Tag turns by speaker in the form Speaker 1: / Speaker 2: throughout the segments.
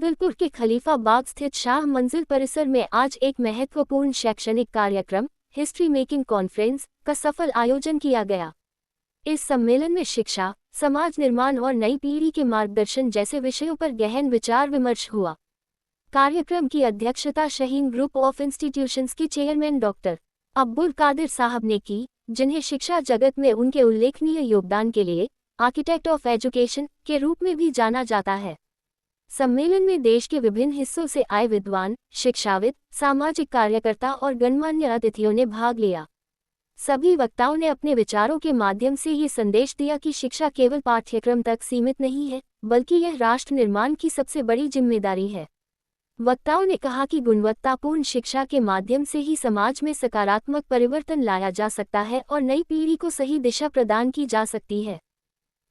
Speaker 1: भागलपुर के खलीफा बाग स्थित शाह मंजिल परिसर में आज एक महत्वपूर्ण शैक्षणिक कार्यक्रम हिस्ट्री मेकिंग कॉन्फ्रेंस का सफल आयोजन किया गया। इस सम्मेलन में शिक्षा, समाज निर्माण और नई पीढ़ी के मार्गदर्शन जैसे विषयों पर गहन विचार विमर्श हुआ। कार्यक्रम की अध्यक्षता शाहीन ग्रुप ऑफ इंस्टीट्यूशंस के चेयरमैन डॉक्टर अब्दुल कादिर साहब ने की, जिन्हें शिक्षा जगत में उनके उल्लेखनीय योगदान के लिए आर्किटेक्ट ऑफ एजुकेशन के रूप में भी जाना जाता है। सम्मेलन में देश के विभिन्न हिस्सों से आए विद्वान, शिक्षाविद, सामाजिक कार्यकर्ता और गणमान्य अतिथियों ने भाग लिया। सभी वक्ताओं ने अपने विचारों के माध्यम से ये संदेश दिया कि शिक्षा केवल पाठ्यक्रम तक सीमित नहीं है, बल्कि यह राष्ट्र निर्माण की सबसे बड़ी जिम्मेदारी है। वक्ताओं ने कहा कि गुणवत्तापूर्ण शिक्षा के माध्यम से ही समाज में सकारात्मक परिवर्तन लाया जा सकता है और नई पीढ़ी को सही दिशा प्रदान की जा सकती है।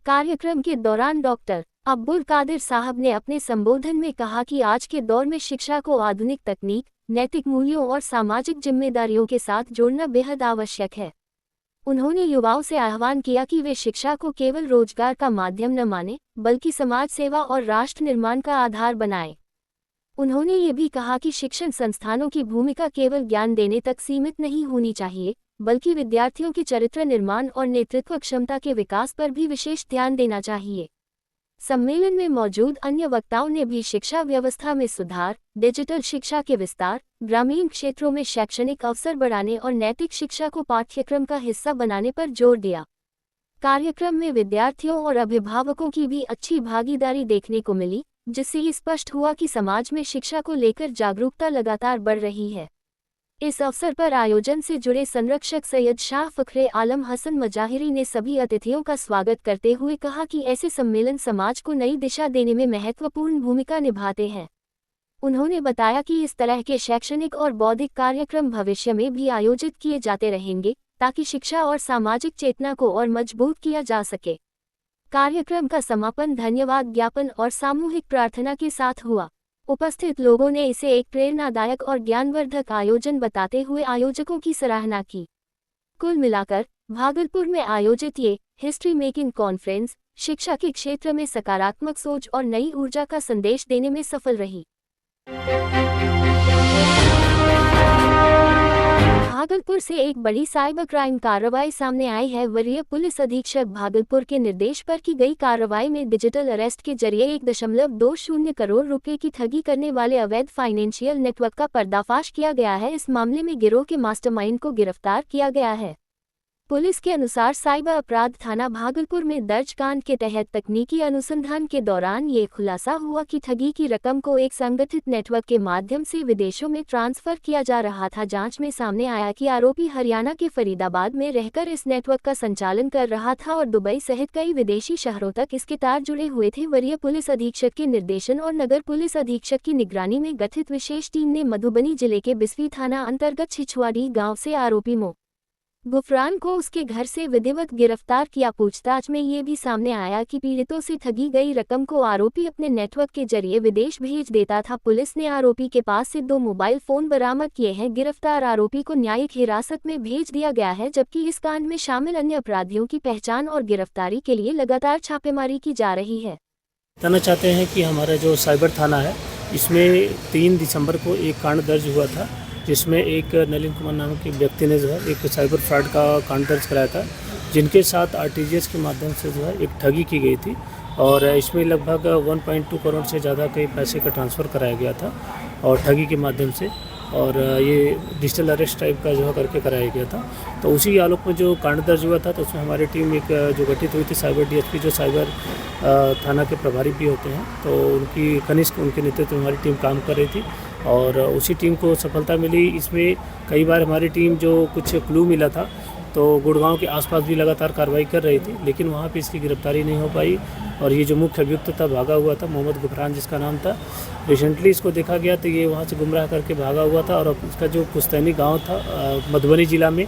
Speaker 1: कार्यक्रम के दौरान डॉक्टर अब्दुल कादिर साहब ने अपने संबोधन में कहा कि आज के दौर में शिक्षा को आधुनिक तकनीक, नैतिक मूल्यों और सामाजिक जिम्मेदारियों के साथ जोड़ना बेहद आवश्यक है। उन्होंने युवाओं से आह्वान किया कि वे शिक्षा को केवल रोजगार का माध्यम न मानें, बल्कि समाज सेवा और राष्ट्र निर्माण का आधार बनाएं। उन्होंने ये भी कहा कि शिक्षण संस्थानों की भूमिका केवल ज्ञान देने तक सीमित नहीं होनी चाहिए, बल्कि विद्यार्थियों के चरित्र निर्माण और नेतृत्व क्षमता के विकास पर भी विशेष ध्यान देना चाहिए। सम्मेलन में मौजूद अन्य वक्ताओं ने भी शिक्षा व्यवस्था में सुधार, डिजिटल शिक्षा के विस्तार, ग्रामीण क्षेत्रों में शैक्षणिक अवसर बढ़ाने और नैतिक शिक्षा को पाठ्यक्रम का हिस्सा बनाने पर जोर दिया। कार्यक्रम में विद्यार्थियों और अभिभावकों की भी अच्छी भागीदारी देखने को मिली, जिससे ये स्पष्ट हुआ कि समाज में शिक्षा को लेकर जागरूकता लगातार बढ़ रही है। इस अवसर पर आयोजन से जुड़े संरक्षक सैयद शाह फखरे आलम हसन मजाहिरी ने सभी अतिथियों का स्वागत करते हुए कहा कि ऐसे सम्मेलन समाज को नई दिशा देने में महत्वपूर्ण भूमिका निभाते हैं। उन्होंने बताया कि इस तरह के शैक्षणिक और बौद्धिक कार्यक्रम भविष्य में भी आयोजित किए जाते रहेंगे, ताकि शिक्षा और सामाजिक चेतना को और मजबूत किया जा सके। कार्यक्रम का समापन धन्यवाद ज्ञापन और सामूहिक प्रार्थना के साथ हुआ। उपस्थित लोगों ने इसे एक प्रेरणादायक और ज्ञानवर्धक आयोजन बताते हुए आयोजकों की सराहना की। कुल मिलाकर भागलपुर में आयोजित ये हिस्ट्री मेकिंग कॉन्फ्रेंस शिक्षा के क्षेत्र में सकारात्मक सोच और नई ऊर्जा का संदेश देने में सफल रही। भागलपुर से एक बड़ी साइबर क्राइम कार्रवाई सामने आई है। वरीय पुलिस अधीक्षक भागलपुर के निर्देश पर की गई कार्रवाई में डिजिटल अरेस्ट के जरिए 1.20 करोड़ रुपए की ठगी करने वाले अवैध फाइनेंशियल नेटवर्क का पर्दाफाश किया गया है। इस मामले में गिरोह के मास्टरमाइंड को गिरफ्तार किया गया है। पुलिस के अनुसार साइबर अपराध थाना भागलपुर में दर्ज कांड के तहत तकनीकी अनुसंधान के दौरान ये खुलासा हुआ कि ठगी की रकम को एक संगठित नेटवर्क के माध्यम से विदेशों में ट्रांसफर किया जा रहा था। जांच में सामने आया कि आरोपी हरियाणा के फरीदाबाद में रहकर इस नेटवर्क का संचालन कर रहा था और दुबई सहित कई विदेशी शहरों तक इसके तार जुड़े हुए थे। वरीय पुलिस अधीक्षक के निर्देशन और नगर पुलिस अधीक्षक की निगरानी में गठित विशेष टीम ने मधुबनी जिले के बिस्वी थाना अंतर्गत छिछुआडी गाँव से आरोपी गुफरान को उसके घर से विधिवत गिरफ्तार किया। पूछताछ में ये भी सामने आया कि पीड़ितों से ठगी गई रकम को आरोपी अपने नेटवर्क के जरिए विदेश भेज देता था। पुलिस ने आरोपी के पास से 2 मोबाइल फोन बरामद किए हैं। गिरफ्तार आरोपी को न्यायिक हिरासत में भेज दिया गया है, जबकि इस कांड में शामिल अन्य अपराधियों की पहचान और गिरफ्तारी के लिए लगातार छापेमारी की जा रही है।
Speaker 2: बताना चाहते हैं कि हमारा जो साइबर थाना है, इसमें 3 दिसंबर को एक कांड दर्ज हुआ था, जिसमें एक नलिन कुमार नाम के व्यक्ति ने जो है एक साइबर फ्रॉड का कांड दर्ज कराया था, जिनके साथ आरटीजीएस के माध्यम से जो है एक ठगी की गई थी और इसमें लगभग 1.2 करोड़ से ज़्यादा के पैसे का ट्रांसफ़र कराया गया था और ठगी के माध्यम से, और ये डिजिटल अरेस्ट टाइप का जो है करके कराया गया था। तो उसी आलोक में जो कांड दर्ज हुआ था, तो उसमें हमारी टीम एक जो गठित हुई थी साइबर डीएसपी, जो साइबर थाना के प्रभारी भी होते हैं, तो उनकी कनिष्ठ उनके नेतृत्व में हमारी टीम काम कर रही थी और उसी टीम को सफलता मिली। इसमें कई बार हमारी टीम जो कुछ क्लू मिला था, तो गुड़गांव के आसपास भी लगातार कार्रवाई कर रही थी, लेकिन वहाँ पे इसकी गिरफ्तारी नहीं हो पाई और ये जो मुख्य अभियुक्त था भागा हुआ था, मोहम्मद गुफरान जिसका नाम था। रिसेंटली इसको देखा गया तो ये वहाँ से गुमराह करके भागा हुआ था और इसका जो पुस्तैनी गाँव था मधुबनी जिला में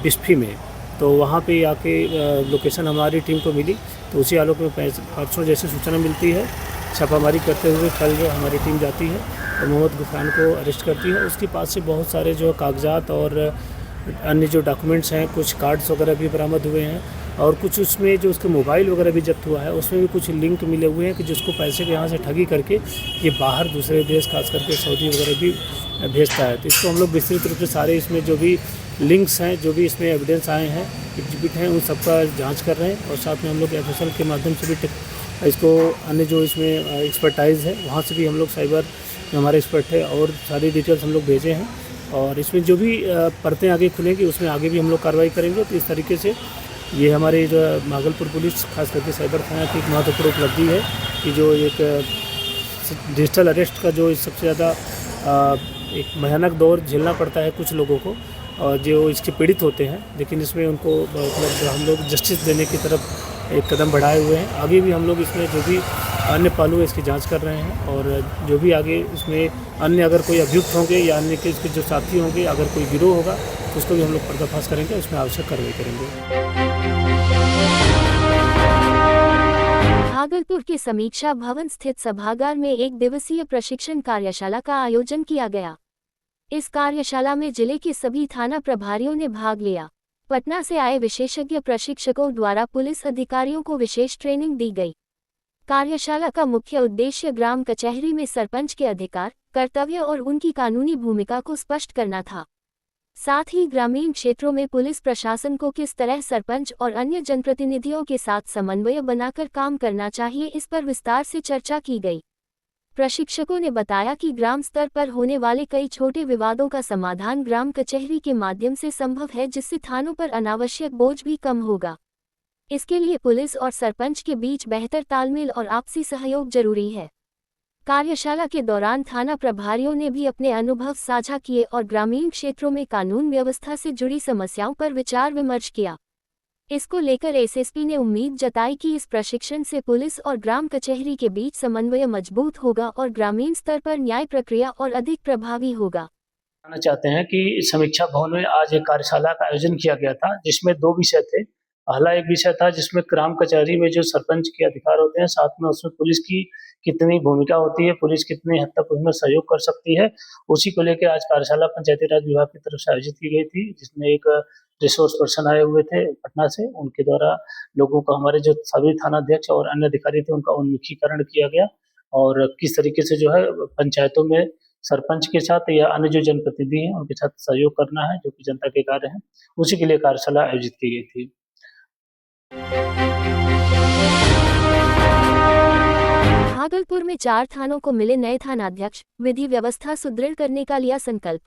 Speaker 2: बिस्फी में, तो वहाँ पे आके लोकेशन हमारी टीम को मिली। तो उसी आलोक में परसों जैसे सूचना मिलती है, छापामारी करते हुए कल जो हमारी टीम जाती है और मोहम्मद गुफरान को अरेस्ट करती है। उसके पास से बहुत सारे जो कागजात और अन्य जो डॉक्यूमेंट्स हैं, कुछ कार्ड्स वगैरह भी बरामद हुए हैं और कुछ उसमें जो उसके मोबाइल वगैरह भी जब्त हुआ है, उसमें भी कुछ लिंक मिले हुए हैं कि जिसको पैसे के यहाँ से ठगी करके ये बाहर दूसरे देश खास करके सऊदी वगैरह भी भेजता है। तो इसको हम लोग विस्तृत रूप से सारे इसमें जो भी लिंक्स हैं, जो भी इसमें एविडेंस आए हैं, एग्जिबिट हैं, उन सबका जांच कर रहे हैं। और साथ में हम लोग FSL के माध्यम से भी इसको अन्य जो इसमें एक्सपर्टाइज़ है वहाँ से भी हम लोग साइबर हमारे एक्सपर्ट है और सारी डिटेल्स हम लोग भेजे हैं। और इसमें जो भी परतें आगे खुलेंगी उसमें आगे भी हम लोग कार्रवाई करेंगे। तो इस तरीके से ये हमारे जो भागलपुर पुलिस खास करके साइबर थाना की एक महत्वपूर्ण उपलब्धि है कि जो एक डिजिटल अरेस्ट का जो सबसे ज़्यादा एक भयानक दौर झेलना पड़ता है कुछ लोगों को और जो इसके पीड़ित होते हैं, लेकिन इसमें उनको मतलब हम लोग जस्टिस देने की तरफ एक कदम बढ़ाए हुए हैं। आगे भी हम लोग इसमें जो भी अन्य पहलू है इसकी जांच कर रहे हैं और जो भी आगे इसमें अन्य अगर कोई अभियुक्त होंगे या अन्य के इसके जो साथी होंगे, अगर कोई गिरोह होगा तो उसको भी हम लोग पर्दाफाश करेंगे, उसमें आवश्यक कार्रवाई करेंगे।
Speaker 1: भागलपुर के समीक्षा भवन स्थित सभागार में एक दिवसीय प्रशिक्षण कार्यशाला का आयोजन किया गया। इस कार्यशाला में जिले के सभी थाना प्रभारियों ने भाग लिया। पटना से आए विशेषज्ञ प्रशिक्षकों द्वारा पुलिस अधिकारियों को विशेष ट्रेनिंग दी गई। कार्यशाला का मुख्य उद्देश्य ग्राम कचहरी में सरपंच के अधिकार, कर्तव्य और उनकी कानूनी भूमिका को स्पष्ट करना था। साथ ही ग्रामीण क्षेत्रों में पुलिस प्रशासन को किस तरह सरपंच और अन्य जनप्रतिनिधियों के साथ समन्वय बनाकर काम करना चाहिए, इस पर विस्तार से चर्चा की गई। प्रशिक्षकों ने बताया कि ग्राम स्तर पर होने वाले कई छोटे विवादों का समाधान ग्राम कचहरी के माध्यम से संभव है, जिससे थानों पर अनावश्यक बोझ भी कम होगा। इसके लिए पुलिस और सरपंच के बीच बेहतर तालमेल और आपसी सहयोग जरूरी है। कार्यशाला के दौरान थाना प्रभारियों ने भी अपने अनुभव साझा किए और ग्रामीण क्षेत्रों में कानून व्यवस्था से जुड़ी समस्याओं पर विचार विमर्श किया। इसको लेकर एसएसपी ने उम्मीद जताई कि इस प्रशिक्षण से पुलिस और ग्राम कचहरी के बीच समन्वय मजबूत होगा और ग्रामीण स्तर पर न्याय प्रक्रिया और अधिक प्रभावी होगा।
Speaker 2: बताना चाहते हैं कि समीक्षा भवन में आज एक कार्यशाला का आयोजन किया गया था, जिसमें 2 विषय थे। पहला एक विषय था जिसमें ग्राम कचहरी में जो सरपंच के अधिकार होते हैं, साथ में उसमें पुलिस की कितनी भूमिका होती है, पुलिस कितनी हद तक उसमें सहयोग कर सकती है, उसी को लेकर आज कार्यशाला पंचायती राज विभाग की तरफ से आयोजित की गई थी, जिसमें एक रिसोर्स पर्सन आए हुए थे पटना से। उनके द्वारा लोगों को, हमारे जो सभी थानाध्यक्ष और अन्य अधिकारी थे, उनका उन्मुखीकरण किया गया और किस तरीके से जो है पंचायतों में सरपंच के साथ या अन्य जो जनप्रतिनिधि हैं उनके साथ सहयोग करना है, जो कि जनता के कार्य हैं, उसी के लिए कार्यशाला आयोजित की गई थी।
Speaker 1: भागलपुर में 4 थानों को मिले नए थानाध्यक्ष, विधि व्यवस्था सुदृढ़ करने का लिया संकल्प।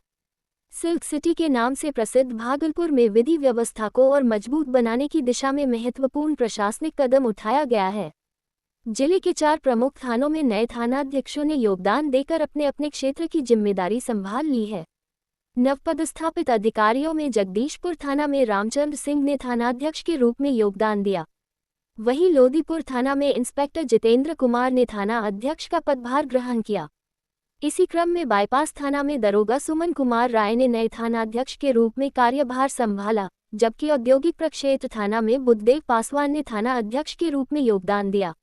Speaker 1: सिल्क सिटी के नाम से प्रसिद्ध भागलपुर में विधि व्यवस्था को और मजबूत बनाने की दिशा में महत्वपूर्ण प्रशासनिक कदम उठाया गया है। जिले के 4 प्रमुख थानों में नए थानाध्यक्षों ने योगदान देकर अपने अपने क्षेत्र की जिम्मेदारी संभाल ली है। नवपदस्थापित अधिकारियों में जगदीशपुर थाना में रामचंद्र सिंह ने थानाध्यक्ष के रूप में योगदान दिया। वहीं लोदीपुर थाना में इंस्पेक्टर जितेंद्र कुमार ने थाना अध्यक्ष का पदभार ग्रहण किया। इसी क्रम में बाईपास थाना में दरोगा सुमन कुमार राय ने नए थानाध्यक्ष के रूप में कार्यभार संभाला, जबकि औद्योगिक प्रक्षेत्र थाना में बुद्धदेव पासवान ने थाना अध्यक्ष के रूप में योगदान दिया।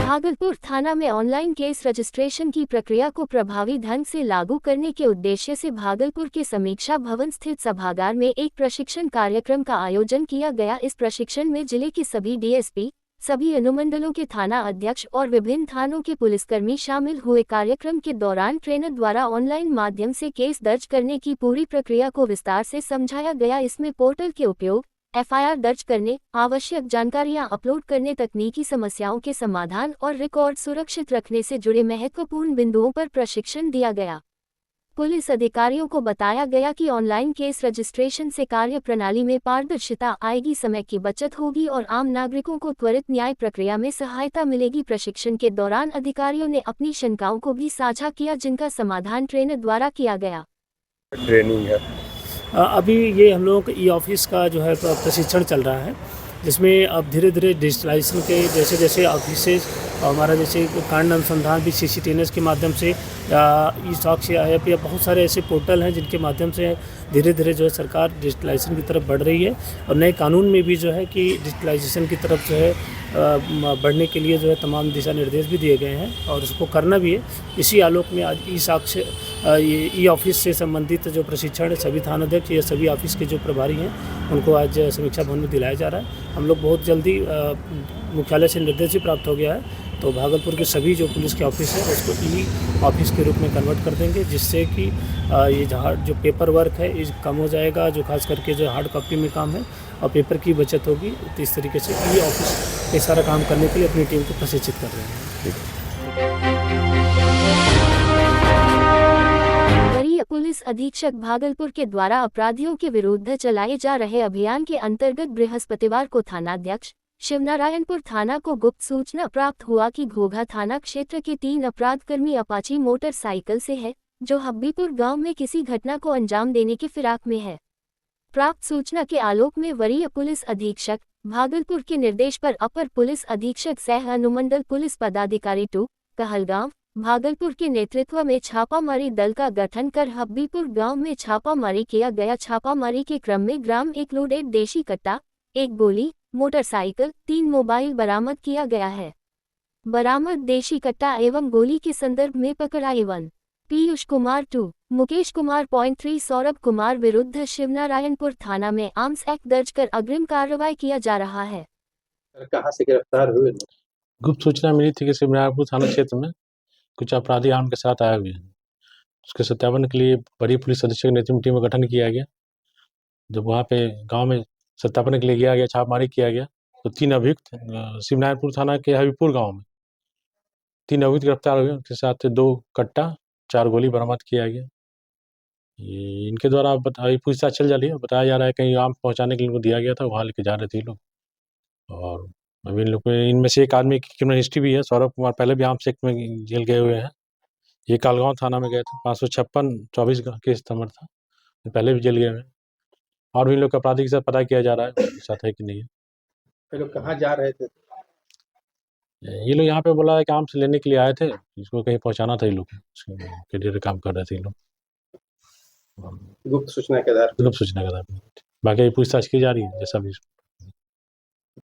Speaker 1: भागलपुर थाना में ऑनलाइन केस रजिस्ट्रेशन की प्रक्रिया को प्रभावी ढंग से लागू करने के उद्देश्य से भागलपुर के समीक्षा भवन स्थित सभागार में एक प्रशिक्षण कार्यक्रम का आयोजन किया गया। इस प्रशिक्षण में जिले के सभी डीएसपी, सभी अनुमंडलों के थाना अध्यक्ष और विभिन्न थानों के पुलिसकर्मी शामिल हुए। कार्यक्रम के दौरान ट्रेनर द्वारा ऑनलाइन माध्यम से केस दर्ज करने की पूरी प्रक्रिया को विस्तार से समझाया गया। इसमें पोर्टल के उपयोग, एफआईआर दर्ज करने, आवश्यक जानकारियां अपलोड करने, तकनीकी समस्याओं के समाधान और रिकॉर्ड सुरक्षित रखने से जुड़े महत्वपूर्ण बिंदुओं पर प्रशिक्षण दिया गया। पुलिस अधिकारियों को बताया गया कि ऑनलाइन केस रजिस्ट्रेशन से कार्य प्रणाली में पारदर्शिता आएगी, समय की बचत होगी और आम नागरिकों को त्वरित न्याय प्रक्रिया में सहायता मिलेगी। प्रशिक्षण के दौरान अधिकारियों ने अपनी शंकाओं को भी साझा किया, जिनका समाधान ट्रेनर द्वारा किया गया।
Speaker 2: ट्रेनिंग है अभी ये हम लोगों का ई-ऑफिस का जो है प्रशिक्षण चल रहा है, जिसमें अब धीरे धीरे डिजिटलाइजेशन के जैसे जैसे ऑफिसेज हमारा जैसे कांड अनुसंधान भी CCTNS के माध्यम से ई साक्ष्य ऐप या बहुत सारे ऐसे पोर्टल हैं जिनके माध्यम से धीरे धीरे जो है सरकार डिजिटलाइजेशन की तरफ बढ़ रही है और नए कानून में भी जो है कि डिजिटलाइजेशन की तरफ जो है बढ़ने के लिए जो है तमाम दिशा निर्देश भी दिए गए हैं और उसको करना भी है। इसी आलोक में आज ई साक्ष्य ई ऑफिस से संबंधित जो प्रशिक्षण सभी थानाध्यक्ष या सभी ऑफिस के जो प्रभारी हैं उनको आज समीक्षा भवन में दिलाया जा रहा है। हम लोग बहुत जल्दी मुख्यालय से निर्देश भी प्राप्त हो गया है तो भागलपुर के सभी जो पुलिस के ऑफिस है उसको ई ऑफिस के रूप में कन्वर्ट कर देंगे, जिससे कि ये जो पेपर वर्क है ये कम हो जाएगा, जो खास करके जो हार्ड कॉपी में काम है और पेपर की बचत होगी। तो इस तरीके से ई ऑफिस पे सारा काम करने के लिए अपनी टीम को प्रशिक्षित कर रहे हैं।
Speaker 1: वरीय पुलिस अधीक्षक भागलपुर के द्वारा अपराधियों के विरुद्ध चलाए जा रहे अभियान के अंतर्गत बृहस्पतिवार को थानाध्यक्ष शिवनारायणपुर थाना को गुप्त सूचना प्राप्त हुआ कि घोघा थाना क्षेत्र के 3 अपराधकर्मी अपाची मोटरसाइकिल से है जो हब्बीपुर गांव में किसी घटना को अंजाम देने की फिराक में है। प्राप्त सूचना के आलोक में वरीय पुलिस अधीक्षक भागलपुर के निर्देश पर अपर पुलिस अधीक्षक सह अनुमंडल पुलिस पदाधिकारी 2 कहलगांव भागलपुर के नेतृत्व में छापामारी दल का गठन कर हब्बीपुर गांव में छापामारी किया गया। छापामारी के क्रम में ग्राम 1 लोडेड देशी कट्टा, 1 गोली, मोटरसाइकिल, 3 मोबाइल बरामद किया गया है। बरामद देशी कट्टा एवं गोली के संदर्भ में पकड़ा 1 पीयूष कुमार 2 मुकेश कुमार .3 सौरभ कुमार विरुद्ध शिवनारायणपुर थाना में आर्म्स एक्ट दर्ज कर अग्रिम कार्रवाई किया जा रहा है।
Speaker 3: कहाँ से गिरफ्तार हुए?
Speaker 4: गुप्त सूचना मिली थी कि शिवनारायणपुर थाना क्षेत्र में कुछ अपराधी आर्म के साथ आए हुए हैं। उसके सत्यापन के लिए वरीय पुलिस अधीक्षक नेतृत्व टीम का गठन किया गया। जब वहाँ पे गांव में सत्यापन के लिए गया गया, छापामारी किया गया तो 3 अभियुक्त शिवनारायणपुर थाना के हबीपुर गांव में 3 अभियुक्त गिरफ्तार हुए। उनके साथ 2 कट्टा, 4 गोली बरामद किया गया। ये इनके द्वारा पूछताछ चल जा रही है। बताया जा रहा है कहीं आम पहुँचाने के लिए इनको दिया गया था, वहाँ लेके जा रहे थे ये लोग। और अभी इन लोग इनमें से एक आदमी की क्रिमिनल हिस्ट्री भी है। सौरभ कुमार पहले भी आर्म्स एक्ट में जेल गए हुए हैं। ये कालगांव थाना में गए थे, 556 24 का केस नंबर था, पहले भी जेल गए हुए हैं। और भी इन लोग का अपराधी के साथ पता किया जा रहा है साथ है कि नहीं है।
Speaker 3: ये लोग कहाँ जा रहे थे?
Speaker 4: ये लोग यहाँ पे बोला है कि आर्म्स लेने के लिए आए थे, इसको कहीं पहुँचाना था। ये लोग के लिए काम कर रहे थे ये लोग
Speaker 3: गुप्त सूचना के आधार पर।
Speaker 4: गुप्त सूचना के आधार पर। बाकी पूछताछ की जा रही है जैसा भी।